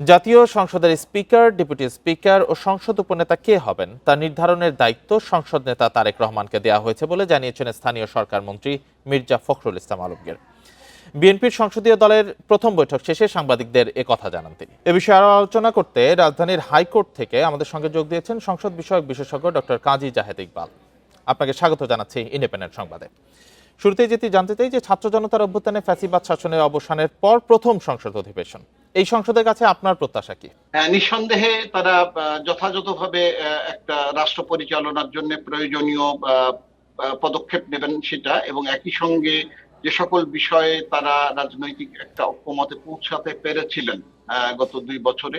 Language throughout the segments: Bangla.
জাতীয় সংসদের স্পিকার, ডেপুটি স্পিকার ও সংসদ উপনেতা কে হবেন তা নির্ধারণের দায়িত্ব সংসদ নেতা তারেক রহমানকে দেওয়া হয়েছে বলে জানিয়েছেন স্থানীয় সরকার মন্ত্রী মির্জা ফখরুল ইসলাম আলমগীর। বিএনপির সংসদীয় দলের প্রথম বৈঠক শেষে সাংবাদিকদের কথা জানান তিনি। এ বিষয়ে আরো আলোচনা করতে রাজধানীর হাইকোর্ট থেকে আমাদের সঙ্গে যোগ দিয়েছেন সংসদ বিষয়ক বিশেষজ্ঞ ডক্টর কাজী জাহেদ ইকবাল। আপনাকে স্বাগত জানাচ্ছি ইন্ডিপেন্ডেন্ট সংবাদে। শুরুতেই জানতে চাই যে ছাত্র জনতার অভ্যুত্থানে ফ্যাসিবাদ শাসনের অবসানের পর প্রথম সংসদ অধিবেশন, এই সংসদের কাছে আপনার প্রত্যাশা কি? নিঃসন্দেহে তারা যথাযথভাবে একটা রাষ্ট্র পরিচালনার জন্য প্রয়োজনীয় পদক্ষেপ নেবেন সেটা, এবং একই সঙ্গে যে সকল বিষয়ে তারা রাজনৈতিক একটা ঐক্যমতে পৌঁছাতে পেরেছিলেন গত 2 বছরে।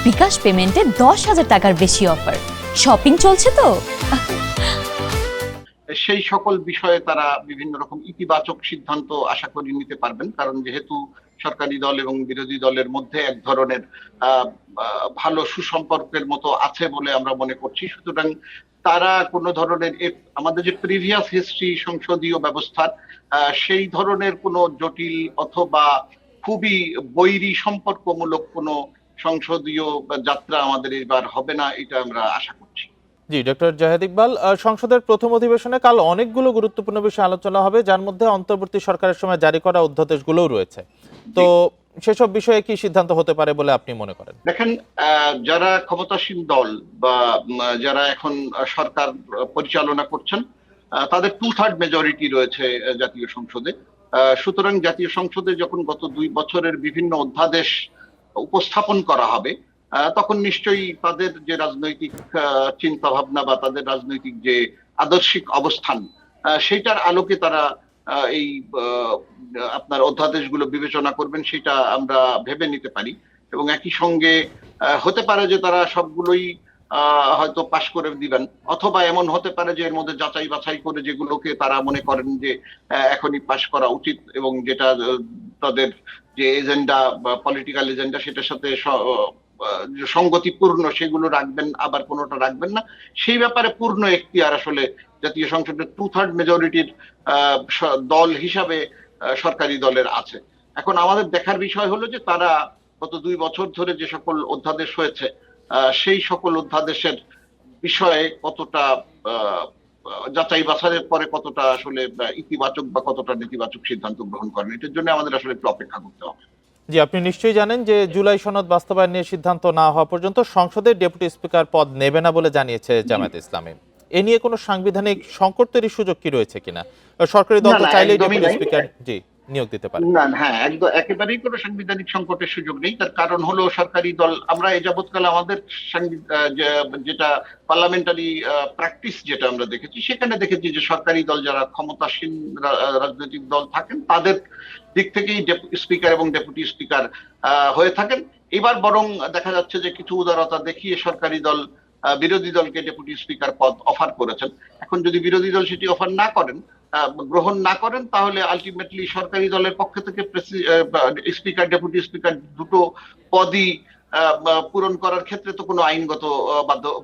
বিকাশ পেমেন্টে 10,000 টাকার বেশি অফার, শপিং চলছে তো। সেই সকল বিষয়ে তারা বিভিন্ন রকম ইতিবাচক সিদ্ধান্ত আশা করি নিতে পারবেন, কারণ যেহেতু সরকারি দল এবং বিরোধী দলের মধ্যে এক ধরনের ভালো সুসম্পর্কের মতো আছে বলে আমরা মনে করছি। সুতরাং তারা কোনো ধরনের আমাদের যে প্রিভিয়াস হিস্ট্রি সংসদীয় ব্যবস্থার সেই ধরনের কোনো জটিল অথবা খুবই বৈরী সম্পর্কমূলক কোনো সংসদীয় যাত্রা আমাদের এবার হবে না, এটা আমরা আশা করছি। জি, ডক্টর জাহেদ ইকবাল, সংসদের প্রথম অধিবেশনে কাল অনেকগুলো গুরুত্বপূর্ণ বিষয় আলোচনা হবে, যার মধ্যে অন্তর্বর্তী সরকারের সময় জারি করা অধ্যাদেশগুলোও রয়েছে। তো সেসব বিষয়ে কি সিদ্ধান্ত হতে পারে বলে আপনি মনে করেন? দেখেন, যারা ক্ষমতাসীন দল বা যারা এখন সরকার পরিচালনা করছেন, তাদের 2/3 মেজরিটি রয়েছে জাতীয় সংসদে। সুতরাং জাতীয় সংসদে যখন গত 2 বছরের বিভিন্ন অধ্যাদেশ উপস্থাপন করা হবে, তখন নিশ্চয়ই তাদের যে রাজনৈতিক চিন্তা ভাবনা বা তাদের রাজনৈতিক যে আদর্শিক অবস্থান, সেইটার আলোকে তারা এই আপনার অধ্যাদেশগুলো বিবেচনা করবেন, সেটা আমরা ভেবে নিতে পারি। এবং একই সঙ্গে হতে পারে যে তারা সবগুলোই হয়তো পাশ করে দিবেন, অথবা এমন হতে পারে যে এর মধ্যে যাচাই বাছাই করে যেগুলোকে তারা মনে করেন যে এখনই পাশ করা উচিত এবং যেটা তাদের যে এজেন্ডা বা পলিটিক্যাল এজেন্ডা সেটার সাথে সঙ্গতিপূর্ণ সেগুলো রাখবেন, আবার কোনোটা রাখবেন না। সেই ব্যাপারে পূর্ণ এখতিয়ার আসলে জাতীয় সংসদের 2/3 মেজরিটির দল হিসাবে সরকারি দলের আছে। এখন আমাদের দেখার বিষয় হলো যে তারা গত 2 বছর ধরে যে সকল অধ্যাদেশ হয়েছে, সেই সকল অধ্যাদেশের বিষয়ে কতটা যাচাই বাছাইয়ের পরে কতটা আসলে ইতিবাচক বা কতটা নেতিবাচক সিদ্ধান্ত গ্রহণ করেন, এটার জন্য আমাদের আসলে একটু অপেক্ষা করতে হবে। জি, আপনি নিশ্চয়ই জানেন যে জুলাই সনদ বাস্তবায়ন নিয়ে সিদ্ধান্ত না হওয়া পর্যন্ত সংসদের ডেপুটি স্পিকার পদ নেবে না বলে জানিয়েছে জামায়াত ইসলামী। এ নিয়ে কোনো সাংবিধানিক সংকট তৈরির সুযোগ কি রয়েছে কিনা? সরকারি দল তো চাইলেই ডেপুটি স্পিকার নিয়োগ দিতে পারে। না, হ্যাঁ, একদম একেবারেই কোনো সাংবিধানিক সংকটের সুযোগ নেই। তার কারণ হলো সরকারি দল, আমরা এ যাবৎকাল আমাদের যেটা পার্লামেন্টারি প্র্যাকটিস যেটা আমরা দেখেছি, সেখানে দেখেছি যে সরকারি দল যারা ক্ষমতাসীন রাজনৈতিক দল থাকেন, তাদের দিক থেকেই স্পিকার এবং ডেপুটি স্পিকার হয়ে থাকেন। এবার বরং দেখা যাচ্ছে যে কিছু উদারতা দেখিয়ে সরকারি দল বিরোধী দলকে ডেপুটি স্পিকার পদ অফার করেছেন। এখন যদি বিরোধী দল সেটি অফার না করেন, গ্রহণ না করেন, তাহলে আলটিমেটলি সরকারি দলের পক্ষ থেকে স্পিকার ডেপুটি স্পিকার দুটো পদই পূরণ করার ক্ষেত্রে তো কোনো আইনগত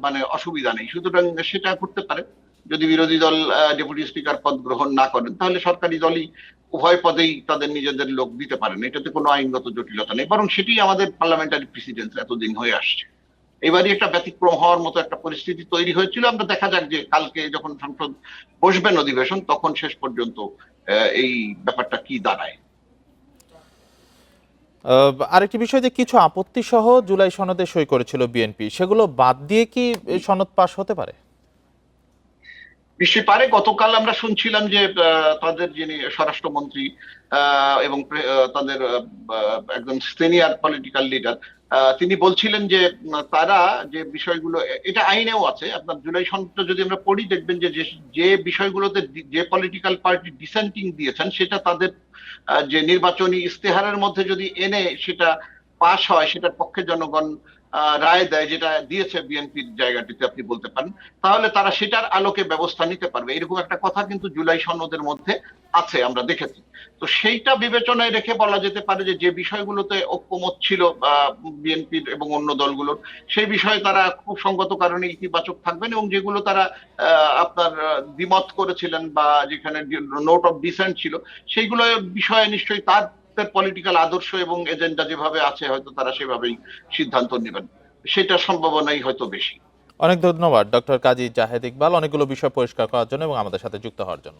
মানে অসুবিধা নেই। সুতরাং সেটা করতে পারে। যদি বিরোধী দল ডেপুটি স্পিকার পদ গ্রহণ না করেন, তাহলে সরকারি দলই উভয় পদেই তাদের নিজেদের লোক দিতে পারেন, এটাতে কোনো আইনগত জটিলতা নেই। বরং সেটি আমাদের পার্লামেন্টারি প্রেসিডেন্স এতদিন হয়ে আসছে। এবারই একটা ব্যতিক্রম হওয়ার মতো একটা পরিস্থিতি তৈরি হয়েছিল। আমরা দেখা যাক যে কালকে যখন সংসদ বসবেন অধিবেশন, তখন শেষ পর্যন্ত এই ব্যাপারটা কি দাঁড়ায়। আরেকটি বিষয়, যে কিছু আপত্তি সহ জুলাই সনদে সই করেছিল বিএনপি, সেগুলো বাদ দিয়ে কি সনদ পাশ হতে পারে? নিশ্চয়ই পারে। গতকাল আমরা শুনছিলাম যে তাদের যিনি স্বরাষ্ট্রমন্ত্রী এবং তাদের একজন সিনিয়র পলিটিক্যাল লিডার, তিনি বলছিলেন যে তারা যে বিষয়গুলো, এটা আইনেও আছে, আপনার জুলাই সনদটা যদি আমরা পড়ি দেখবেন যে যে বিষয়গুলোতে যে পলিটিক্যাল পার্টি ডিসেন্টিং দিয়েছেন, সেটা তাদের যে নির্বাচনী ইস্তেহারের মধ্যে যদি এনে সেটা পাশ হয়, সেটার পক্ষে জনগণ রায় দেয়, যেটা দিয়েছে বিএনপির জায়গাটিতে আপনি বলতে পারেন, তাহলে তারা সেটার আলোকে ব্যবস্থা নিতে পারবে। এরকম একটা কথা কিন্তু জুলাই সনদের মধ্যে আছে, আমরা দেখেছি। তো সেইটা বিবেচনায় রেখে বলা যেতে পারে যে যে বিষয়গুলোতে ঐক্যমত ছিল বিএনপির এবং অন্য দলগুলোর, সেই বিষয়ে তারা খুব সঙ্গত কারণে ইতিবাচক থাকবেন, এবং যেগুলো তারা আপনার দ্বিমত করেছিলেন বা যেখানে নোট অফ ডিসেন্ট ছিল, সেইগুলো বিষয়ে নিশ্চয়ই তার নেতৃত্বের পলিটিক্যাল আদর্শ এবং এজেন্ডা যেভাবে আছে হয়তো তারা সেভাবেই সিদ্ধান্ত নেবেন, সেটা সম্ভাবনাই হয়তো বেশি। অনেক ধন্যবাদ ডক্টর কাজী জাহেদ ইকবাল অনেকগুলো বিষয় পরিষ্কার করার জন্য এবং আমাদের সাথে যুক্ত হওয়ার জন্য।